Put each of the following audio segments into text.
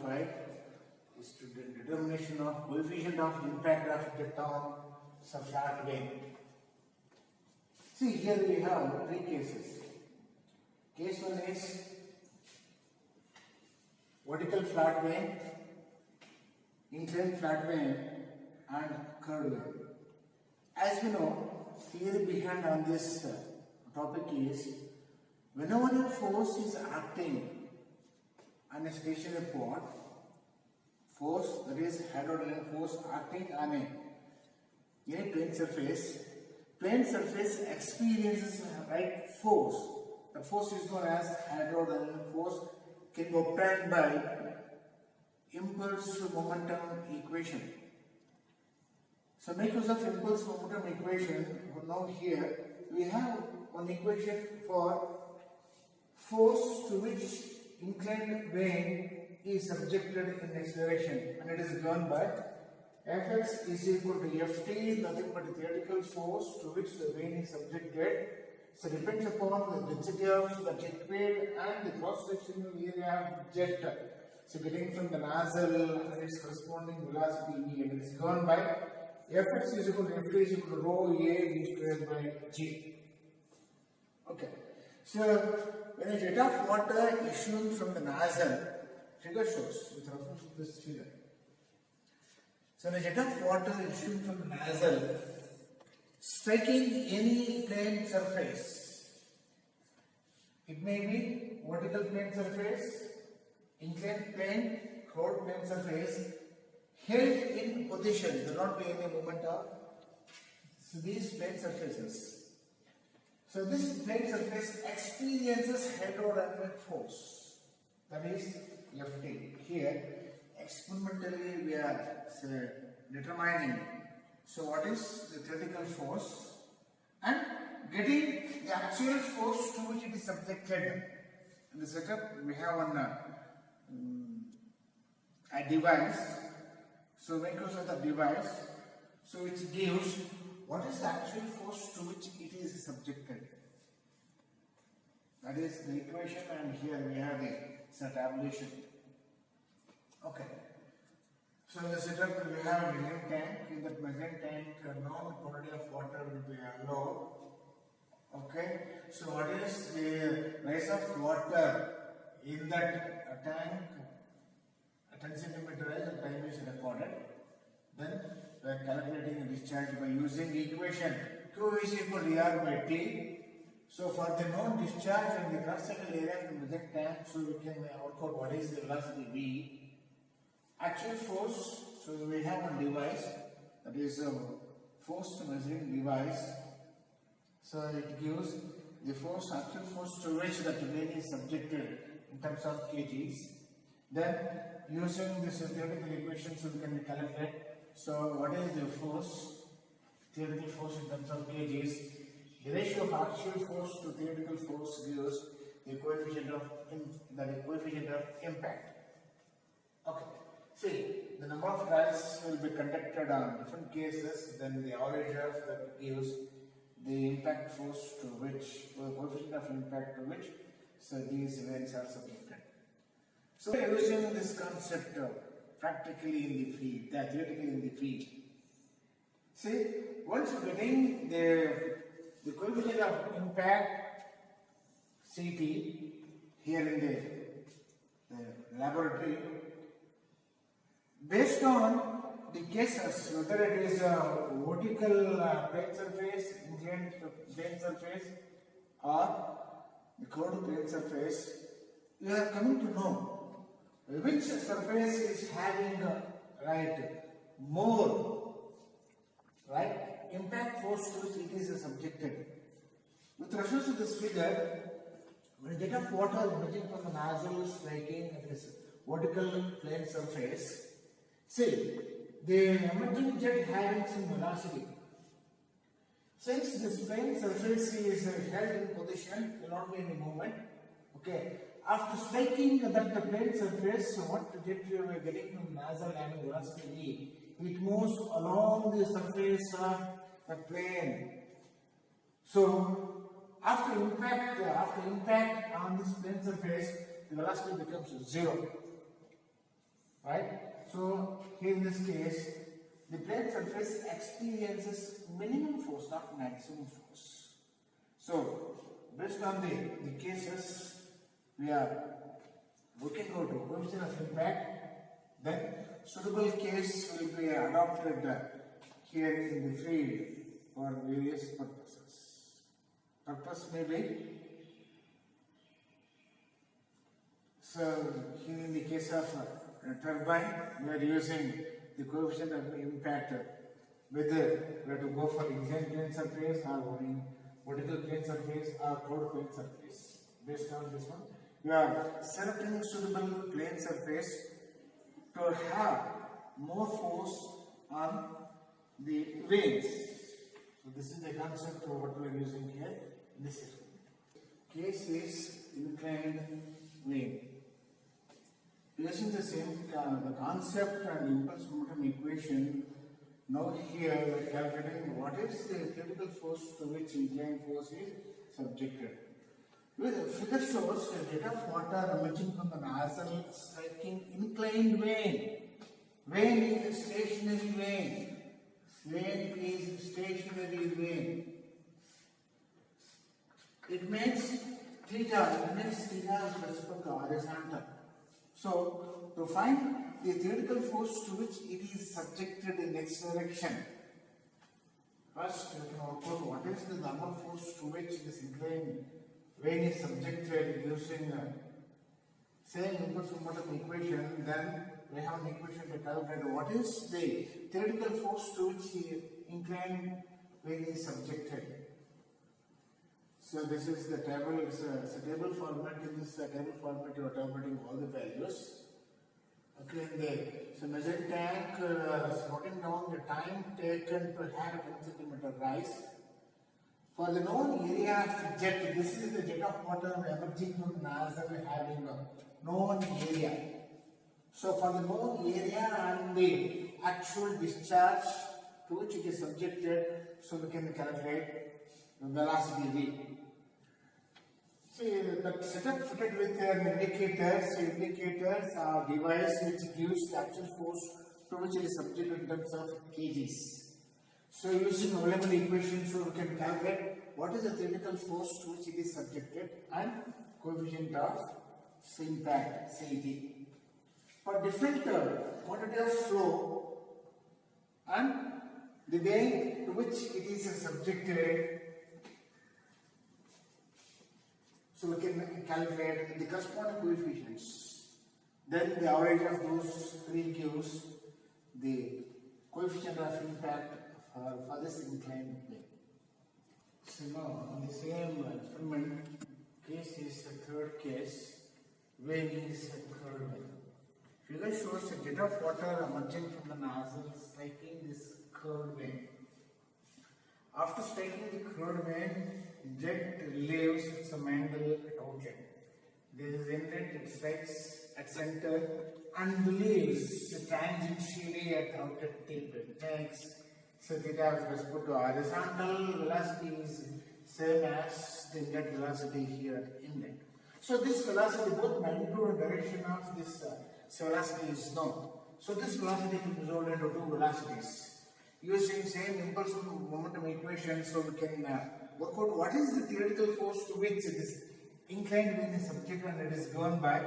5 is to the determination of coefficient of impact of jet on some flat wing. See, here we have three cases. Case one is vertical flat wing, inclined flat wing, and curved wing. As we know, theory behind on this topic is whenever a force is acting on a stationary pod, force, that is hydrodynamic force acting on any plane surface experiences right force. The force is known as hydrodynamic force, can be obtained by impulse momentum equation. So make use of impulse momentum equation. Now here we have one equation for force to which inclined vane is subjected in x direction, and it is given by Fx is equal to Ft, nothing but the theoretical force to which the vane is subjected. So depends upon the density of the jet wave and the cross-sectional area of jet. So getting from the nozzle and its corresponding velocity V, and it is given by Fx is equal to Ft is equal to rho A V squared by G. Okay. So when a jet of water issuing from the nozzle, figure shows with reference to this figure. So when a jet of water issuing from the nozzle, striking any plane surface, it may be vertical plane surface, inclined plane, curved plane surface, held in position, there will not be any movement of these plane surfaces. So this plane surface experiences hydrodynamic force, that is Ft. Here experimentally we are determining so what is the theoretical force and getting the actual force to which it is subjected. In the setup we have one a device. So make use of the device, so which gives what is the actual force to which it is subjected. That is the equation, and here we have the tabulation. Okay. So in the setup we have a measuring tank. In that measuring tank, known quantity of water will be allowed. Okay. So what is the rise of water in that tank? 10 centimeter rise, the time is recorded. Then we are calculating the discharge by using the equation Q is equal to R by T. So for the known discharge and the cross-sectional area of the measuring tank, so we can work out what is the velocity V. Actual force, so we have a device, that is a force measuring device. So it gives the force, actual force to which the vane is subjected in terms of kgs. Then using this theoretical equation, so we can calculate. So what is the force, theoretical force in terms of kgs? The ratio of actual force to theoretical force gives the coefficient of impact. Okay. See, the number of trials will be conducted on different cases, then the average of that gives the impact force to which, or the coefficient of impact to which, so these vanes are subjected. So we are using this concept practically in the field, theoretically in the field. See, once you are getting the coefficient of impact, Ct, here in the laboratory, based on the cases, whether it is a vertical plane surface, inclined plane surface, or the curved plane surface, you are coming to know which surface is having more impact force to which it is subjected. With reference to this figure, when a jet of water emerging from the nozzle striking this vertical plane surface, see, the emerging jet having some velocity. Since this plane surface is held in position, there will not be any movement. Okay. After striking that plane surface, what jet we are getting from nozzle having velocity V, it moves along the surface of the plane. So after impact on this plane surface, the velocity becomes 0. right? So here in this case, the plane surface experiences minimum force, not maximum force. So based on the cases, we are looking out to coefficient of impact, then suitable case will be adopted here in the field for various purposes. Purpose may be, so here in the case of turbine, we are using the coefficient of impact, whether we have to go for inclined plane surface or going vertical plane surface or curved plane surface. Based on this one, we are selecting suitable plane surface to have more force on the vanes. So this is the concept of what we are using here in this case is inclined vane. Using the same the concept and impulse momentum equation, now here we are calculating what is the critical force to which inclined force is subjected. With the figure shows a jet of water emerging from the nozzle striking inclined vane. Vane is a stationary vane. Vane is a stationary vane. It makes theta with respect to horizontal. So, to find the theoretical force to which it is subjected in x direction, first you can work out what is the normal force to which this inclined vane is subjected using same impulse momentum equation. Then we have an equation to calculate what is the theoretical force to which the inclined vane is subjected. So this is the table, it's a table format. In this table format you are tabulating all the values. Okay, in the measuring tank, noting down the time taken to have 10 centimeter rise. For the known area of jet, this is the jet of water emerging from the nozzle having a known area. So for the known area and the actual discharge to which it is subjected, so we can calculate the velocity v. See, the setup fitted with an indicators are device which gives the actual force to which it is subjected in terms of kgs. So using available equations, so we can calculate what is the theoretical force to which it is subjected and coefficient of impact, Ct. For different quantity of flow and the way to which it is subjected, so we can calculate the corresponding coefficients. Then the average of those three gives the coefficient of impact for this inclined plane. So now on the same experiment, case is the third case, vane is the third one. Figure shows a jet of water emerging from the nozzle striking this curved vane. After striking the curved vane, jet leaves its mantle at outlet. This is inlet, it strikes at center and leaves tangentially at outlet tip. Next, so theta with respect to horizontal velocity is same as the net velocity here at inlet. So this velocity, both magnitude and direction of this velocity is known. So this velocity can be resolved into two velocities. Using same impulse momentum equation, so we can work out what is the theoretical force to which this inclined vane is subjected, and it is given by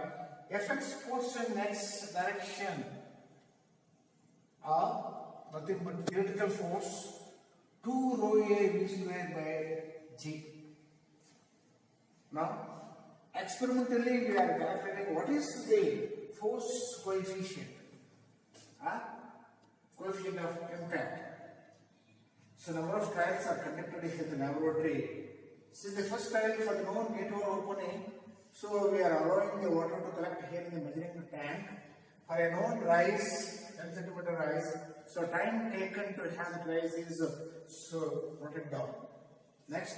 Fx force in x direction are nothing but theoretical force 2 rho a v square by g. Now experimentally we are calculating what is the force coefficient, coefficient of impact. So number of trials are conducted in the laboratory. This is the first trial for the known gate hole opening. So we are allowing the water to collect here in the measuring tank for a known rise, 10 centimeter rise. So time taken to have the rise is noted down. Next,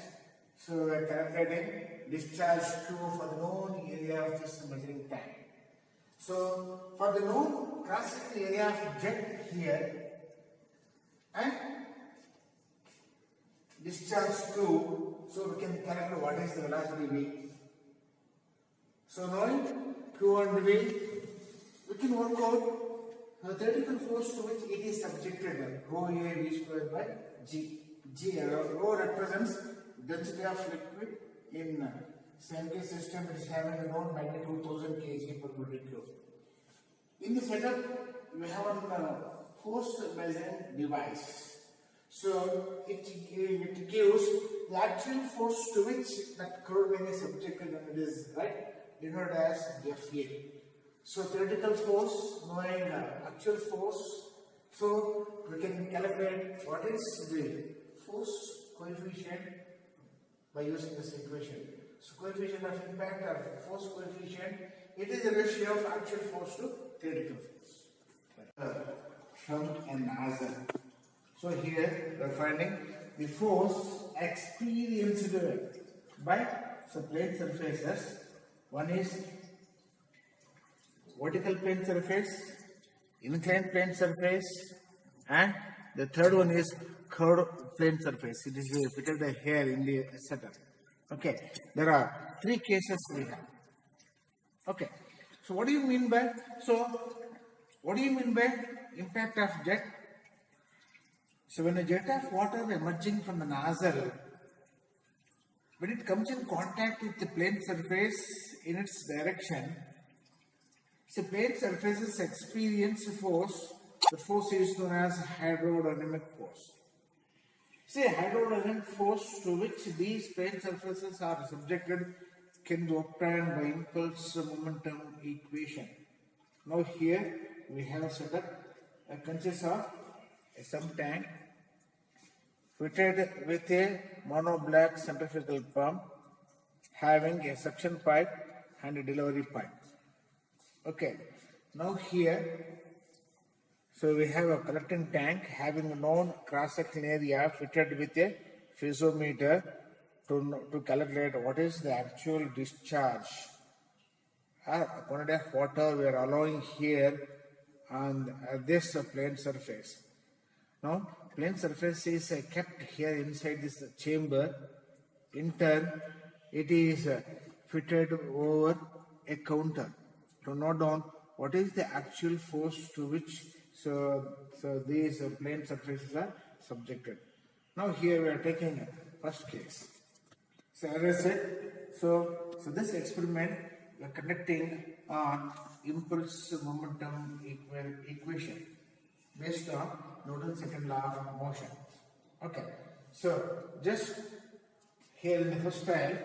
so we are calculating discharge 2 for the known area of this measuring tank. So for the known cross-sectional area of jet here and discharge 2, so we can calculate what is the velocity v. So knowing q and v, we can work out the theoretical force to which it is subjected, rho A V square by G. Rho represents density of liquid in same case system. It is having a known magnitude 1000 kg per meter cube. In the setup, we have a force measuring device. So it gives the actual force to which that curved vane is subjected, and it is denoted as Fa. So theoretical force, knowing actual force, so we can calculate what is the force coefficient by using this equation. So coefficient of impact or force coefficient, it is the ratio of actual force to theoretical force. From a nozzle. So here we are finding the force experienced by plane surfaces. One is vertical plane surface, inclined plane surface, and the third one is curved plane surface. It is fitted here in the setup. Okay, there are three cases we have. Okay, so what do you mean by impact of jet? So when a jet of water emerging from the nozzle, when it comes in contact with the plane surface in its direction, so plane surfaces experience force. The force is known as hydrodynamic force. See, hydrodynamic force to which these plane surfaces are subjected can be obtained by impulse momentum equation. Now here we have set up a consists of some tank fitted with a monoblock centrifugal pump having a suction pipe and a delivery pipe. Okay, now here, so we have a collecting tank having a known cross-section area fitted with a piezometer to calculate what is the actual discharge quantity of water we are allowing here on this plane surface. Now, plane surface is kept here inside this chamber. In turn, it is fitted over a counter to note down what is the actual force to which these plane surfaces are subjected. Now here we are taking first case. So as I said, so this experiment we are conducting on impulse momentum equation based on Newton's second law of motion. Okay, so just here in the first trial,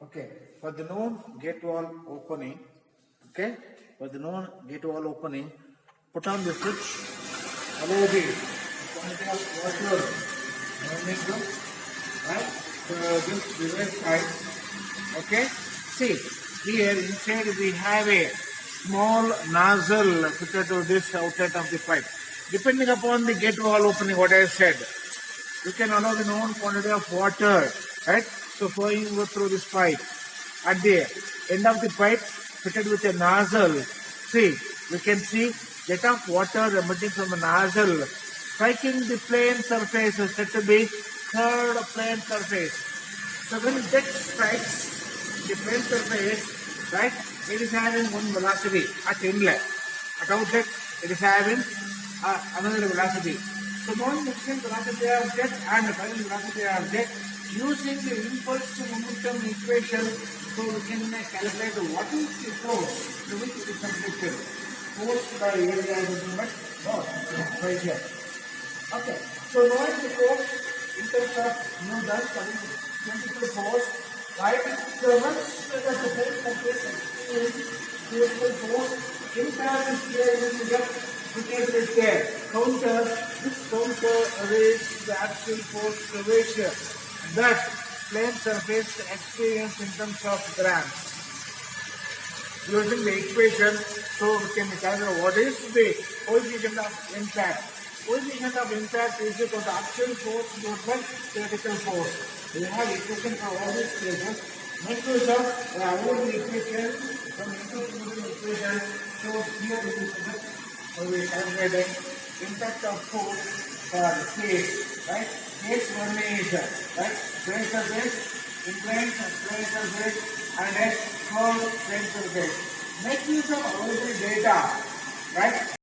okay, for the known gate wall opening, okay, for the known gate wall opening, put on the switch, allow the quantity of water moving to, right, so this device pipe, okay, see, here inside we have a small nozzle fitted to this outlet of the pipe. Depending upon the gate wall opening, what I said, you can allow the known quantity of water, right, so flowing through this pipe. At the end of the pipe, fitted with a nozzle, see, we can see jet of water emerging from the nozzle, striking the plane surface is said to be curved plane surface. So when the jet strikes the plane surface, right, it is having one velocity at inlet. At outlet, it is having another velocity. So knowing the different velocity of jet and the final velocity of jet, using the impulse momentum equation, so we can calculate what is the force to which it is subjected. Force by area is nothing but by jet. Okay, so knowing the force in terms of Newton, centrifugal force, right? So once the plane surface experience theoretical force, in turn here we will get fitted with a counter. This counter awaits the actual force to which that plane surface experience in terms of grams. Using the equation, so we can calculate what is the coefficient of impact. Coefficient of impact is equal to actual force divided by theoretical force. We have equation for all these cases. Next is the equation from Newton's equation. So here it is we are calculating impact of force for case, right? Case one is right, plane surface, inclined plane surface, and a curved plane surface. Make use of available data right?